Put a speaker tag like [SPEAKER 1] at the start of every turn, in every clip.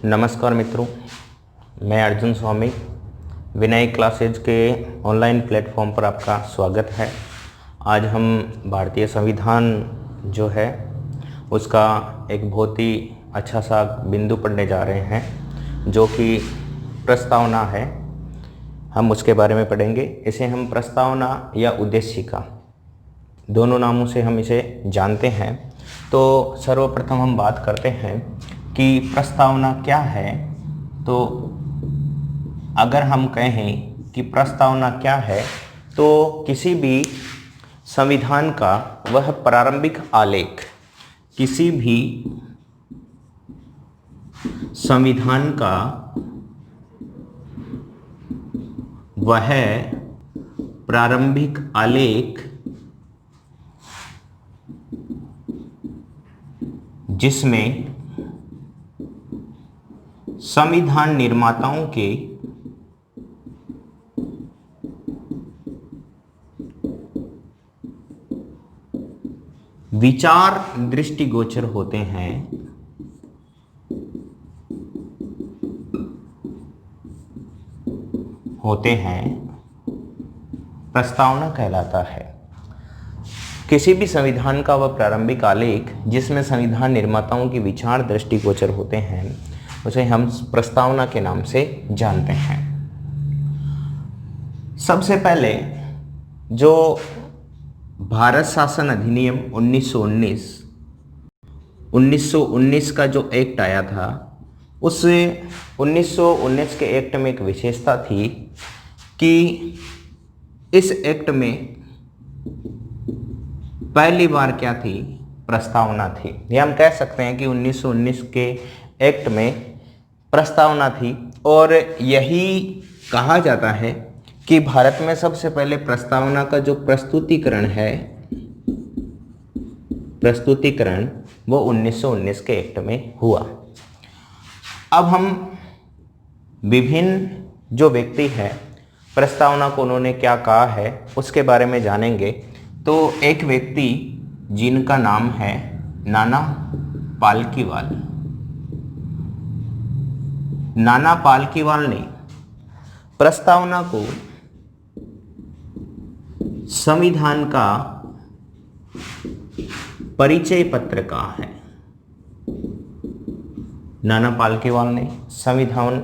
[SPEAKER 1] नमस्कार मित्रों, मैं अर्जुन स्वामी विनय क्लासेज के ऑनलाइन प्लेटफॉर्म पर आपका स्वागत है। आज हम भारतीय संविधान जो है उसका एक बहुत ही अच्छा सा बिंदु पढ़ने जा रहे हैं जो कि प्रस्तावना है। हम उसके बारे में पढ़ेंगे। इसे हम प्रस्तावना या उद्देशिका दोनों नामों से हम इसे जानते हैं। तो सर्वप्रथम हम बात करते हैं कि प्रस्तावना क्या है। तो अगर हम कहें कि प्रस्तावना क्या है तो किसी भी संविधान का वह प्रारंभिक आलेख, किसी भी संविधान का वह प्रारंभिक आलेख जिसमें संविधान निर्माताओं के विचार दृष्टिगोचर होते हैं, प्रस्तावना कहलाता है। किसी भी संविधान का वह प्रारंभिक आलेख जिसमें संविधान निर्माताओं की विचार दृष्टिगोचर होते हैं उसे हम प्रस्तावना के नाम से जानते हैं। सबसे पहले जो भारत शासन अधिनियम 1919 का जो एक्ट आया था, उस 1919 के एक्ट में एक विशेषता थी कि इस एक्ट में पहली बार क्या थी? प्रस्तावना थी। ये हम कह सकते हैं कि 1919 के एक्ट में प्रस्तावना थी और यही कहा जाता है कि भारत में सबसे पहले प्रस्तावना का जो प्रस्तुतिकरण है, वो 1919 के एक्ट में हुआ। अब हम विभिन्न जो व्यक्ति हैं प्रस्तावना को उन्होंने क्या कहा है उसके बारे में जानेंगे। तो एक व्यक्ति जिनका नाम है नाना पालकीवाल, नाना पालकीवाल ने प्रस्तावना को संविधान का परिचय पत्र कहा है। नाना पालकीवाल ने संविधान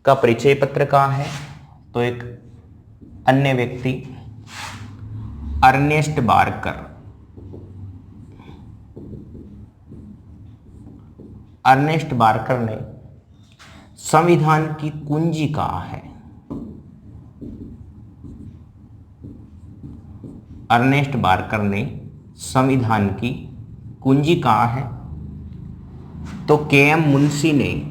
[SPEAKER 1] का परिचय पत्र कहा है। तो एक अन्य व्यक्ति अर्नेस्ट बार्कर ने संविधान की कुंजी कहा है। अर्नेस्ट बार्कर ने संविधान की कुंजी कहा है। तो के.एम. मुंशी ने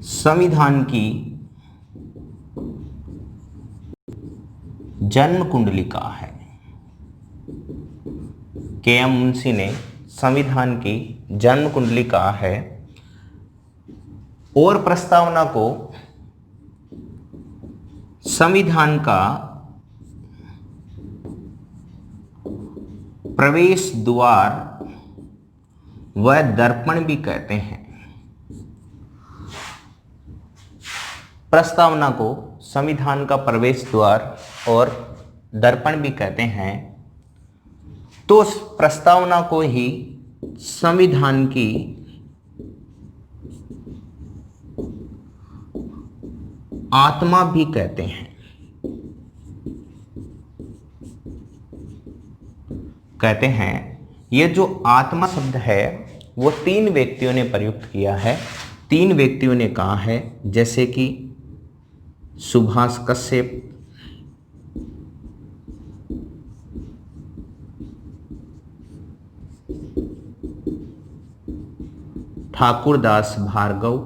[SPEAKER 1] संविधान की जन्म कुंडली कहा है। के.एम. मुंशी ने संविधान की जन्म कुंडली कहा है और प्रस्तावना को संविधान का प्रवेश द्वार व दर्पण भी कहते हैं। प्रस्तावना को संविधान का प्रवेश द्वार और दर्पण भी कहते हैं। तो उस प्रस्तावना को ही संविधान की आत्मा भी कहते हैं। ये जो आत्मा शब्द है वो 3 व्यक्तियों ने प्रयुक्त किया है। 3 व्यक्तियों ने कहा है, जैसे कि सुभाष कश्यप, ठाकुरदास भार्गव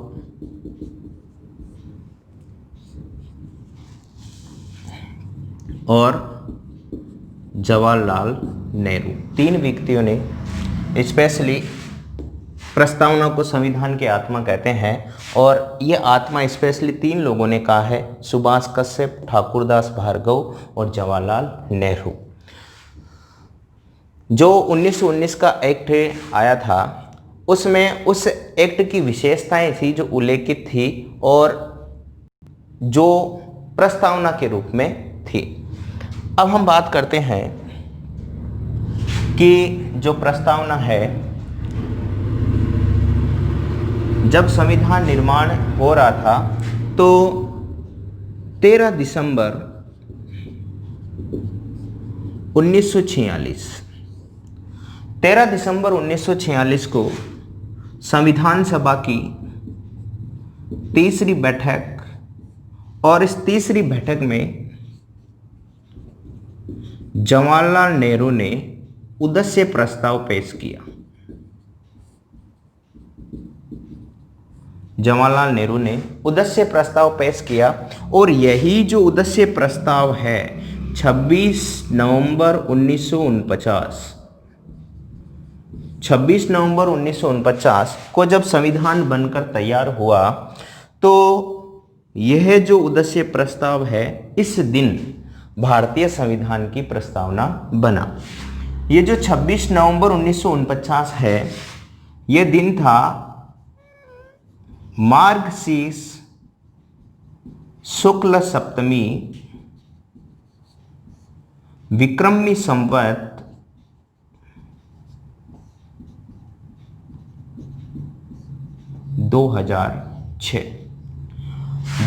[SPEAKER 1] और जवाहरलाल नेहरू। 3 व्यक्तियों ने स्पेशली प्रस्तावना को संविधान की आत्मा कहते हैं और ये आत्मा स्पेशली 3 लोगों ने कहा है, सुभाष कश्यप, ठाकुरदास भार्गव और जवाहरलाल नेहरू। जो 1919 का एक्ट आया था उसमें उस एक्ट की विशेषताएं थी जो उल्लेखित थी और जो प्रस्तावना के रूप में थी। अब हम बात करते हैं कि जो प्रस्तावना है, जब संविधान निर्माण हो रहा था तो 13 दिसंबर 1946 13 दिसंबर 1946 को संविधान सभा की तीसरी बैठक, और इस तीसरी बैठक में जवाहरलाल नेहरू ने उद्देश्य प्रस्ताव पेश किया। जवाहरलाल नेहरू ने उद्देश्य प्रस्ताव पेश किया और यही जो उद्देश्य प्रस्ताव है 26 नवंबर 1949 को जब संविधान बनकर तैयार हुआ तो यह जो उद्देश्य प्रस्ताव है इस दिन भारतीय संविधान की प्रस्तावना बना। ये जो 26 नवंबर 1949 है, यह दिन था मार्गशीर्ष शुक्ल सप्तमी विक्रमी संवत 2006।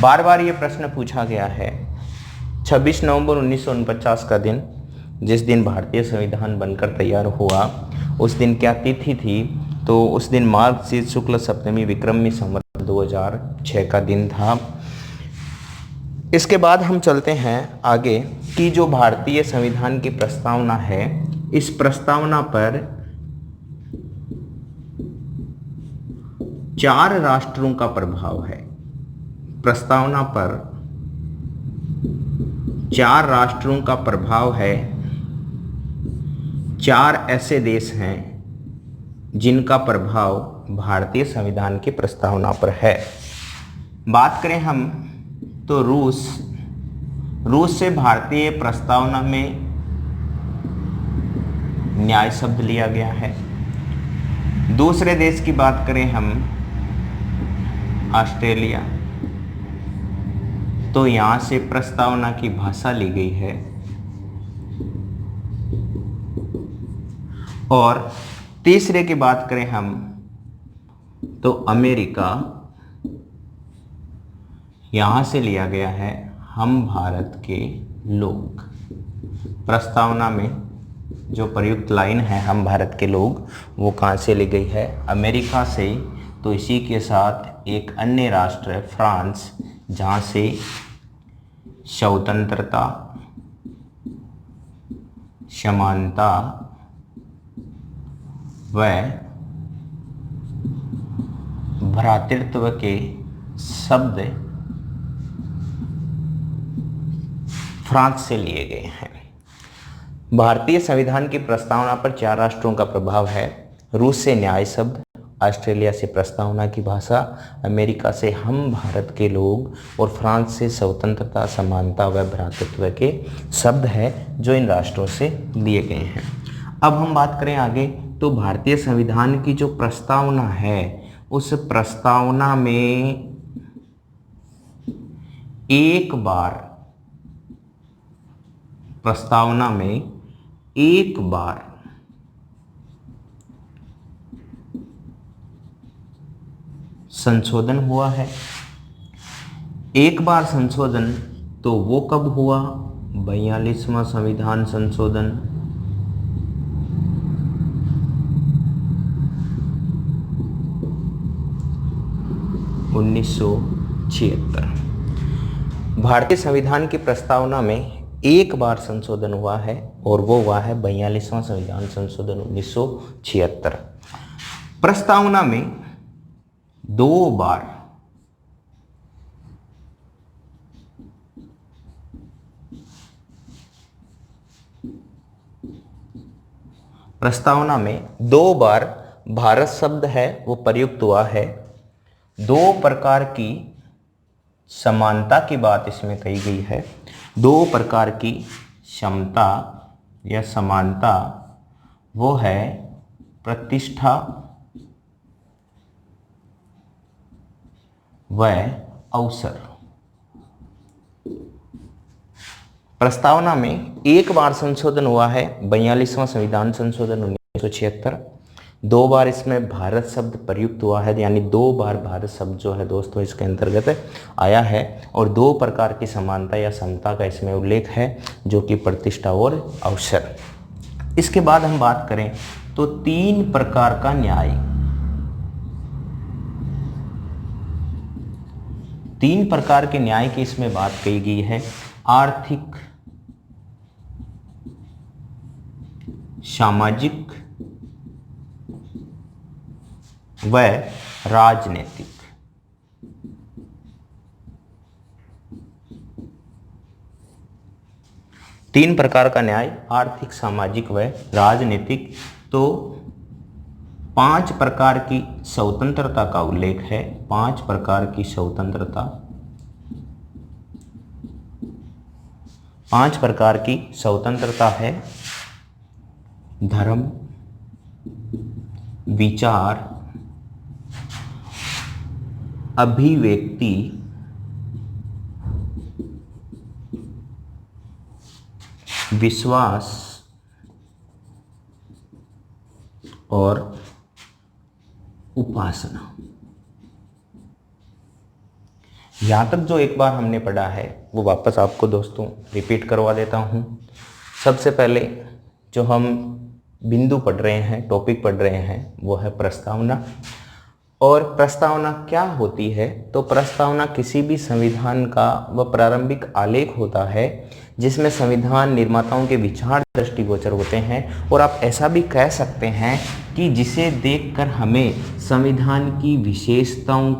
[SPEAKER 1] बार बार ये प्रश्न पूछा गया है। 26 नवंबर 1949 का दिन, जिस दिन भारतीय संविधान बनकर तैयार हुआ, उस दिन क्या तिथि थी? तो उस दिन मार्गशीर्ष शुक्ल सप्तमी विक्रमी संवत 2006 का दिन था। इसके बाद हम चलते हैं आगे कि जो भारतीय संविधान की प्रस्तावना है, इस प्रस्तावना पर 4 राष्ट्रों का प्रभाव है। प्रस्तावना पर 4 राष्ट्रों का प्रभाव है। 4 ऐसे देश हैं जिनका प्रभाव भारतीय संविधान की प्रस्तावना पर है। बात करें हम तो रूस से भारतीय प्रस्तावना में न्याय शब्द लिया गया है। दूसरे देश की बात करें हम, ऑस्ट्रेलिया, तो यहाँ से प्रस्तावना की भाषा ली गई है। और तीसरे की बात करें हम तो अमेरिका, यहाँ से लिया गया है हम भारत के लोग। प्रस्तावना में जो प्रयुक्त लाइन है हम भारत के लोग, वो कहाँ से ली गई है? अमेरिका से। तो इसी के साथ एक अन्य राष्ट्र है फ्रांस, जहाँ से स्वतंत्रता, समानता व भ्रातृत्व के शब्द फ्रांस से लिए गए हैं। भारतीय संविधान की प्रस्तावना पर 4 राष्ट्रों का प्रभाव है। रूस से न्याय शब्द, ऑस्ट्रेलिया से प्रस्तावना की भाषा, अमेरिका से हम भारत के लोग और फ्रांस से स्वतंत्रता, समानता व भ्रातृत्व के शब्द हैं जो इन राष्ट्रों से लिए गए हैं। अब हम बात करें आगे तो भारतीय संविधान की जो प्रस्तावना है, उस प्रस्तावना में एक बार संशोधन हुआ है। एक बार संशोधन तो वो कब हुआ? 42वां संविधान संशोधन 1976। भारतीय संविधान की प्रस्तावना में एक बार संशोधन हुआ है और वो हुआ है 42वां संविधान संशोधन 1976। प्रस्तावना में 2 बार भारत शब्द है वो प्रयुक्त हुआ है। 2 प्रकार की समानता की बात इसमें कही गई है। 2 प्रकार की समता या समानता वो है प्रतिष्ठा व अवसर। प्रस्तावना में एक बार संशोधन हुआ है, 42वां संविधान संशोधन 1976। 2 बार इसमें भारत शब्द प्रयुक्त हुआ है, यानी 2 बार भारत शब्द जो है दोस्तों इसके अंतर्गत आया है। और 2 प्रकार की समानता या समता का इसमें उल्लेख है, जो कि प्रतिष्ठा और अवसर। इसके बाद हम बात करें तो 3 प्रकार का न्याय। 3 प्रकार के न्याय की इसमें बात कही गई है। आर्थिक, सामाजिक व राजनीतिक। तीन प्रकार का न्याय, आर्थिक, सामाजिक व राजनीतिक। तो 5 प्रकार की स्वतंत्रता का उल्लेख है। 5 प्रकार की स्वतंत्रता, 5 प्रकार की स्वतंत्रता है। धर्म, विचार, अभिव्यक्ति, विश्वास और उपासना। यहां तक जो एक बार हमने पढ़ा है वो वापस आपको दोस्तों रिपीट करवा देता हूं। सबसे पहले जो हम बिंदु पढ़ रहे हैं, टॉपिक पढ़ रहे हैं, वो है प्रस्तावना। और प्रस्तावना क्या होती है? तो प्रस्तावना किसी भी संविधान का वह प्रारंभिक आलेख होता है जिसमें संविधान निर्माताओं के विचार दृष्टिगोचर होते हैं। और आप ऐसा भी कह सकते हैं कि जिसे देखकर हमें संविधान की विशेषताओं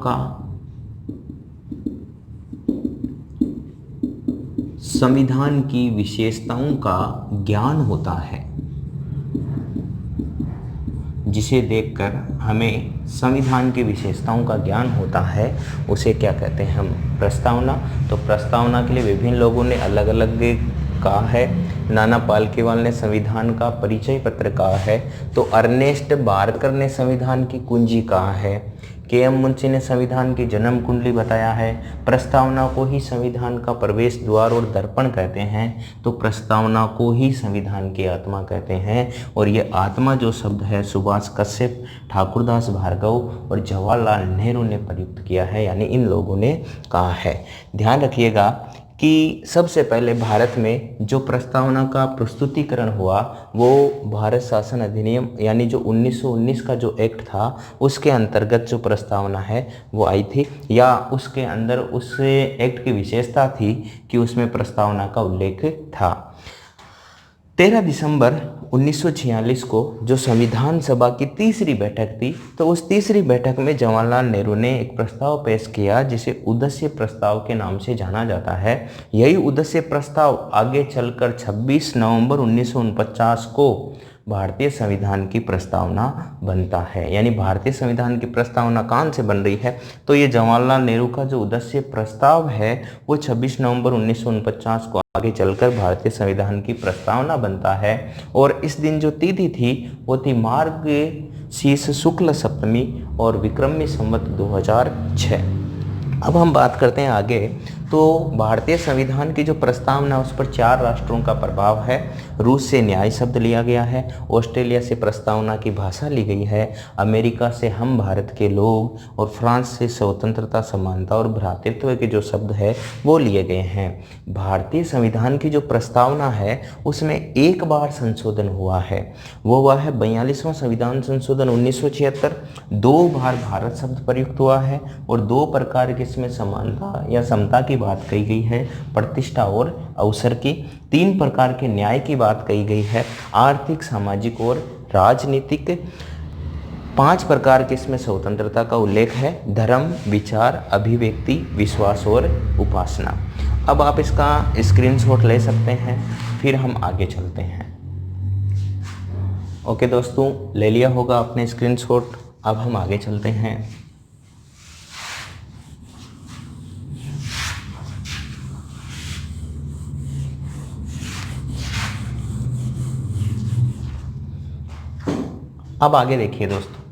[SPEAKER 1] का ज्ञान होता है। जिसे देखकर हमें संविधान की विशेषताओं का ज्ञान होता है, उसे क्या कहते हैं हम? प्रस्तावना। तो प्रस्तावना के लिए विभिन्न लोगों ने अलग अलग कहा है। नाना पालकीवाल ने संविधान का परिचय पत्र कहा है, तो अर्नेस्ट बारकर ने संविधान की कुंजी कहा है, के.एम. मुंशी ने संविधान की जन्म कुंडली बताया है। प्रस्तावना को ही संविधान का प्रवेश द्वार और दर्पण कहते हैं, तो प्रस्तावना को ही संविधान की आत्मा कहते हैं। और ये आत्मा जो शब्द है सुभाष कश्यप, ठाकुरदास भार्गव और जवाहरलाल नेहरू ने प्रयुक्त किया है, यानी इन लोगों ने कहा है। ध्यान रखिएगा कि सबसे पहले भारत में जो प्रस्तावना का प्रस्तुतिकरण हुआ वो भारत शासन अधिनियम यानी जो 1919 का जो एक्ट था उसके अंतर्गत जो प्रस्तावना है वो आई थी, या उसके अंदर उस एक्ट की विशेषता थी कि उसमें प्रस्तावना का उल्लेख था। 13 दिसंबर 1946 को जो संविधान सभा की तीसरी बैठक थी, तो उस तीसरी बैठक में जवाहरलाल नेहरू ने एक प्रस्ताव पेश किया जिसे उद्देश्य प्रस्ताव के नाम से जाना जाता है। यही उद्देश्य प्रस्ताव आगे चलकर 26 नवंबर 1949 को भारतीय संविधान की प्रस्तावना बनता है। यानी भारतीय संविधान की प्रस्तावना कहाँ से बन रही है? तो ये जवाहरलाल नेहरू का जो उद्देश्य प्रस्ताव है वो 26 नवंबर 1949 को आगे चलकर भारतीय संविधान की प्रस्तावना बनता है। और इस दिन जो तिथि थी वो थी मार्गशीर्ष शुक्ल सप्तमी और विक्रमी संवत 2006। अब हम बात करते हैं आगे। तो भारतीय संविधान की जो प्रस्तावना उस पर 4 राष्ट्रों का प्रभाव है। रूस से न्याय शब्द लिया गया है, ऑस्ट्रेलिया से प्रस्तावना की भाषा ली गई है, अमेरिका से हम भारत के लोग, और फ्रांस से स्वतंत्रता, समानता और भ्रातृत्व के जो शब्द है वो लिए गए हैं। भारतीय संविधान की जो प्रस्तावना है उसमें एक बार संशोधन हुआ है, वो हुआ है 42वां संविधान संशोधन 1976। 2 बार भारत शब्द प्रयुक्त हुआ है और 2 प्रकार की इसमें समानता या समता की बात कही गई है, प्रतिष्ठा और अवसर की। 3 प्रकार के न्याय की बात कही गई है, आर्थिक, सामाजिक और राजनीतिक। 5 प्रकार के इसमें स्वतंत्रता का उल्लेख है, धर्म, विचार, अभिव्यक्ति, विश्वास और उपासना। अब आप इसका स्क्रीनशॉट ले सकते हैं, फिर हम आगे चलते हैं। ओके दोस्तों, ले लिया होगा आपने स्क्रीनशॉट। अब हम आगे चलते हैं। अब आगे देखिए दोस्तों,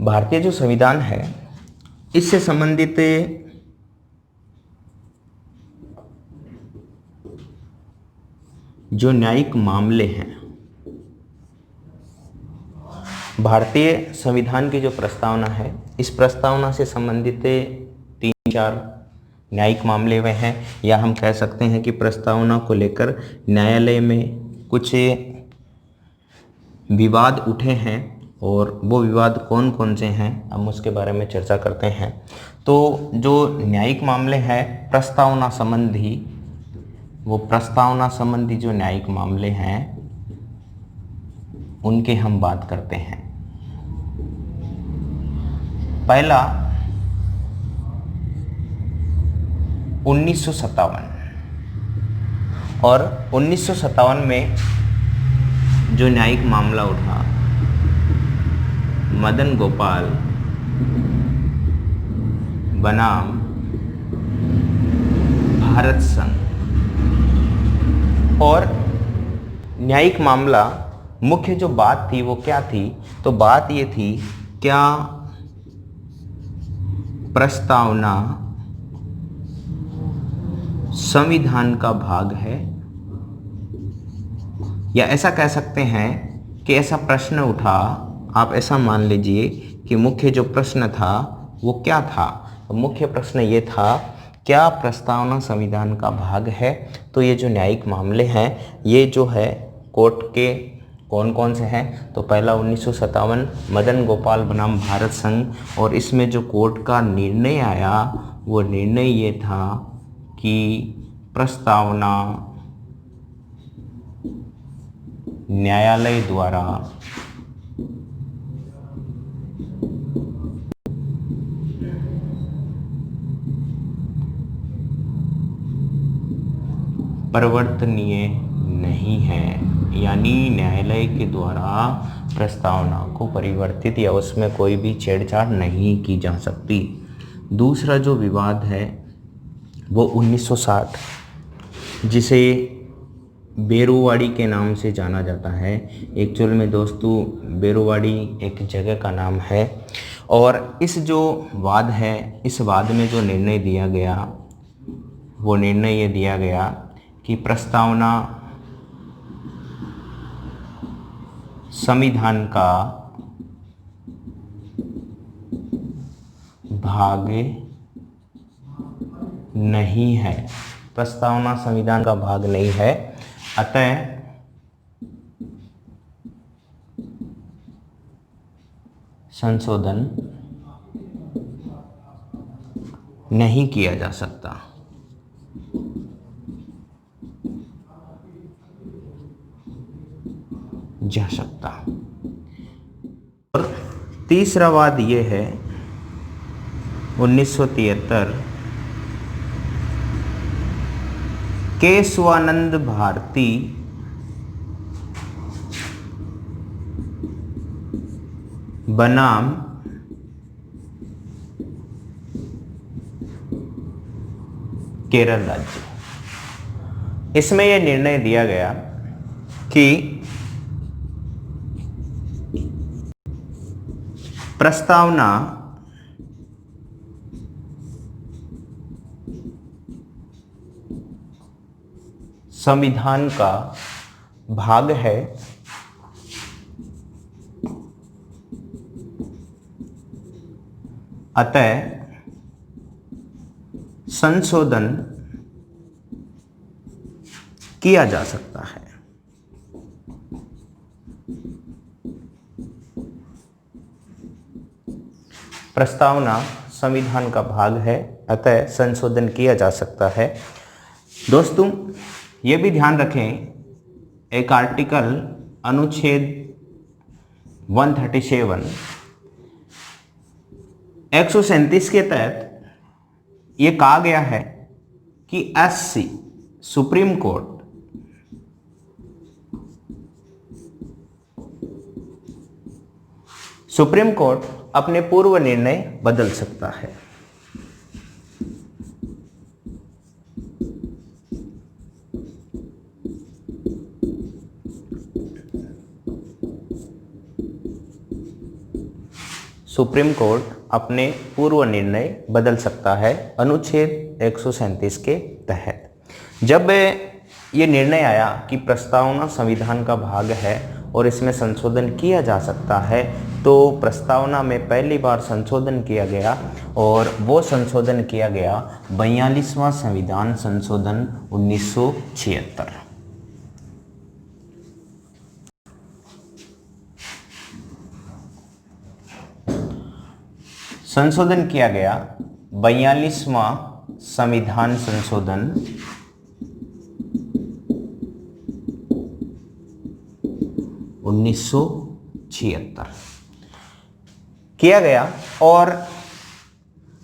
[SPEAKER 1] भारतीय जो संविधान है इससे संबंधित जो न्यायिक मामले हैं, भारतीय संविधान की जो प्रस्तावना है, इस प्रस्तावना से संबंधित 3-4 न्यायिक मामले वे हैं, या हम कह सकते हैं कि प्रस्तावना को लेकर न्यायालय में कुछ विवाद उठे हैं, और वो विवाद कौन कौन से हैं हम उसके बारे में चर्चा करते हैं। तो जो न्यायिक मामले हैं प्रस्तावना संबंधी, वो प्रस्तावना संबंधी जो न्यायिक मामले हैं उनके हम बात करते हैं। पहला 1957, और 1957 में जो न्यायिक मामला उठा मदन गोपाल बनाम भारत संघ, और न्यायिक मामला मुख्य जो बात थी वो क्या थी, तो बात ये थी, क्या प्रस्तावना संविधान का भाग है, या ऐसा कह सकते हैं कि ऐसा प्रश्न उठा, आप ऐसा मान लीजिए कि मुख्य जो प्रश्न था वो क्या था। तो मुख्य प्रश्न ये था, क्या प्रस्तावना संविधान का भाग है। तो ये जो न्यायिक मामले हैं ये जो है कोर्ट के कौन कौन से हैं, तो पहला 1957 मदन गोपाल बनाम भारत संघ, और इसमें जो कोर्ट का निर्णय आया वो निर्णय ये था कि प्रस्तावना न्यायालय द्वारा परिवर्तनीय नहीं है, यानी न्यायालय के द्वारा प्रस्तावना को परिवर्तित या उसमें कोई भी छेड़छाड़ नहीं की जा सकती। दूसरा जो विवाद है वो 1960, जिसे बेरुवाड़ी के नाम से जाना जाता है। एक्चुअल में दोस्तों बेरुवाड़ी एक जगह का नाम है, और इस जो वाद है, इस वाद में जो निर्णय दिया गया वो निर्णय ये दिया गया कि प्रस्तावना संविधान का भाग नहीं है, प्रस्तावना संविधान का भाग नहीं है, अतः संशोधन नहीं किया जा सकता। और तीसरा वाद ये है 1973 केशवानंद भारती बनाम केरल राज्य। इसमें यह निर्णय दिया गया कि प्रस्तावना संविधान का भाग है, अतः संशोधन किया जा सकता है। प्रस्तावना संविधान का भाग है, अतः संशोधन किया जा सकता है। दोस्तों ये भी ध्यान रखें, एक आर्टिकल अनुच्छेद 137 137 के तहत ये कहा गया है कि एससी सुप्रीम कोर्ट अपने पूर्व निर्णय बदल सकता है। सुप्रीम कोर्ट अपने पूर्व निर्णय बदल सकता है अनुच्छेद 137 के तहत। जब ये निर्णय आया कि प्रस्तावना संविधान का भाग है और इसमें संशोधन किया जा सकता है, तो प्रस्तावना में पहली बार संशोधन किया गया और वो संशोधन किया गया 42वां संविधान संशोधन 1976। संशोधन किया गया 42वां संविधान संशोधन 1976 किया गया और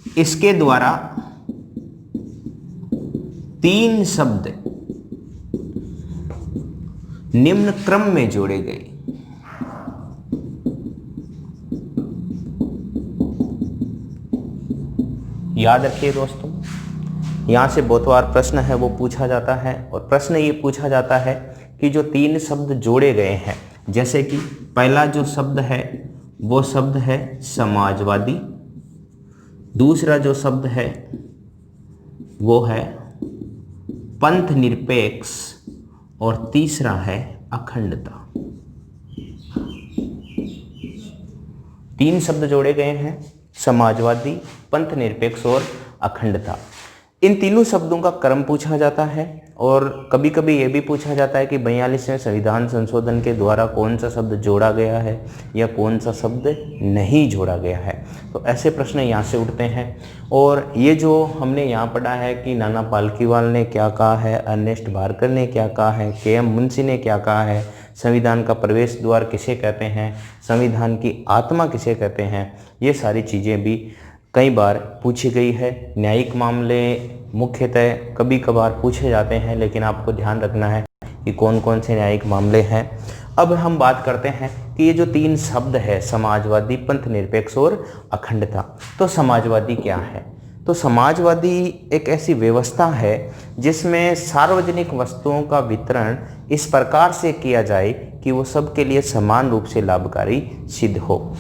[SPEAKER 1] इसके द्वारा 3 शब्द निम्न क्रम में जोड़े गए। याद रखिए दोस्तों, यहां से बहुत बार प्रश्न है वो पूछा जाता है और प्रश्न ये पूछा जाता है कि जो 3 शब्द जोड़े गए हैं, जैसे कि पहला जो शब्द है वो शब्द है समाजवादी, दूसरा जो शब्द है वो है पंथ निरपेक्ष और तीसरा है अखंडता। 3 शब्द जोड़े गए हैं, समाजवादी, पंथ निरपेक्ष और अखंडता। इन तीनों शब्दों का क्रम पूछा जाता है और कभी कभी ये भी पूछा जाता है कि 42वें संविधान संशोधन के द्वारा कौन सा शब्द जोड़ा गया है या कौन सा शब्द नहीं जोड़ा गया है। तो ऐसे प्रश्न यहाँ से उठते हैं। और ये जो हमने यहाँ पढ़ा है कि नाना पालकीवाल ने क्या कहा है, अर्नेस्ट बारकर ने क्या कहा है, के.एम. मुंशी ने क्या कहा है, संविधान का प्रवेश द्वार किसे कहते हैं, संविधान की आत्मा किसे कहते हैं, ये सारी चीज़ें भी कई बार पूछी गई है। न्यायिक मामले मुख्यतः कभी कभार पूछे जाते हैं, लेकिन आपको ध्यान रखना है कि कौन कौन से न्यायिक मामले हैं। अब हम बात करते हैं कि ये जो 3 शब्द है, समाजवादी, पंथ निरपेक्ष और अखंडता, तो समाजवादी क्या है? तो समाजवादी एक ऐसी व्यवस्था है जिसमें सार्वजनिक वस्तुओं का वितरण इस प्रकार से किया जाए कि वो सबके लिए समान रूप से लाभकारी सिद्ध हो।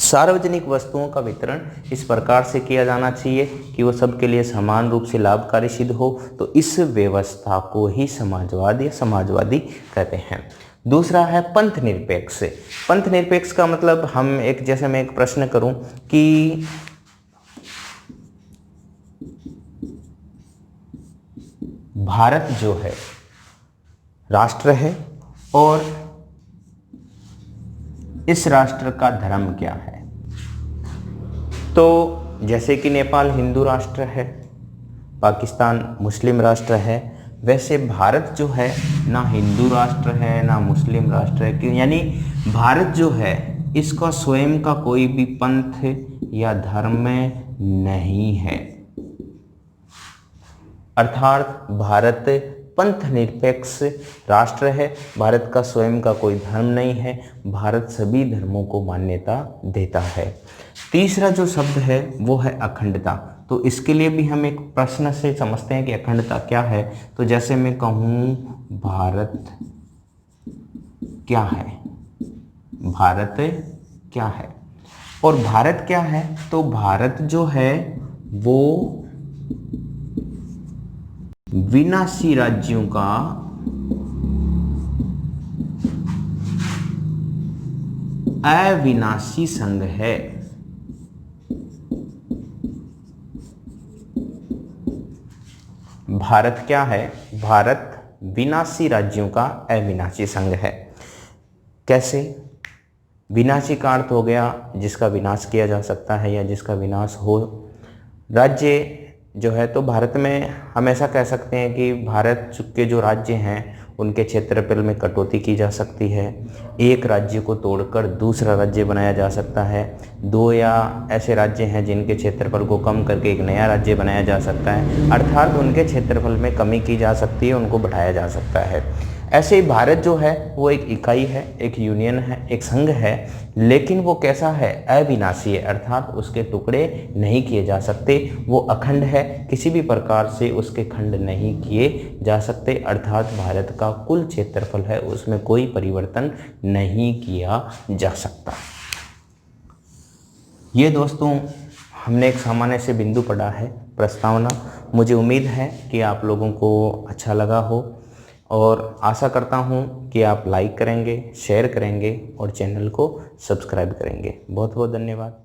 [SPEAKER 1] सार्वजनिक वस्तुओं का वितरण इस प्रकार से किया जाना चाहिए कि वो सबके लिए समान रूप से लाभकारी सिद्ध हो, तो इस व्यवस्था को ही समाजवाद या समाजवादी कहते हैं। दूसरा है पंथ निरपेक्ष। पंथ निरपेक्ष का मतलब जैसे मैं एक प्रश्न करूं कि भारत जो है राष्ट्र है और इस राष्ट्र का धर्म क्या है? तो जैसे कि नेपाल हिंदू राष्ट्र है, पाकिस्तान मुस्लिम राष्ट्र है, वैसे भारत जो है ना हिंदू राष्ट्र है ना मुस्लिम राष्ट्र है। क्यों? यानी भारत जो है इसका स्वयं का कोई भी पंथ या धर्म नहीं है, अर्थात भारत पंथ निरपेक्ष राष्ट्र है। भारत का स्वयं का कोई धर्म नहीं है, भारत सभी धर्मों को मान्यता देता है। तीसरा जो शब्द है वो है अखंडता। तो इसके लिए भी हम एक प्रश्न से समझते हैं कि अखंडता क्या है। तो जैसे मैं कहूँ भारत क्या है, भारत क्या है और भारत क्या है, तो भारत जो है वो विनाशी राज्यों का अविनाशी संघ है। भारत क्या है? भारत विनाशी राज्यों का अविनाशी संघ है। कैसे? विनाशी का अर्थ हो गया जिसका विनाश किया जा सकता है या जिसका विनाश हो। राज्य जो है, तो भारत में हम ऐसा कह सकते हैं कि भारत के जो राज्य हैं उनके क्षेत्रफल में कटौती की जा सकती है। एक राज्य को तोड़कर दूसरा राज्य बनाया जा सकता है। 2 या ऐसे राज्य हैं जिनके क्षेत्रफल को कम करके एक नया राज्य बनाया जा सकता है, अर्थात उनके क्षेत्रफल में कमी की जा सकती है, उनको बढ़ाया जा सकता है। ऐसे ही भारत जो है वो एक इकाई है, एक यूनियन है, एक संघ है, लेकिन वो कैसा है? अविनाशी है, अर्थात उसके टुकड़े नहीं किए जा सकते। वो अखंड है, किसी भी प्रकार से उसके खंड नहीं किए जा सकते, अर्थात भारत का कुल क्षेत्रफल है उसमें कोई परिवर्तन नहीं किया जा सकता। ये दोस्तों हमने एक सामान्य से बिंदु पढ़ा है, प्रस्तावना। मुझे उम्मीद है कि आप लोगों को अच्छा लगा हो और आशा करता हूँ कि आप लाइक करेंगे, शेयर करेंगे और चैनल को सब्सक्राइब करेंगे। बहुत बहुत धन्यवाद।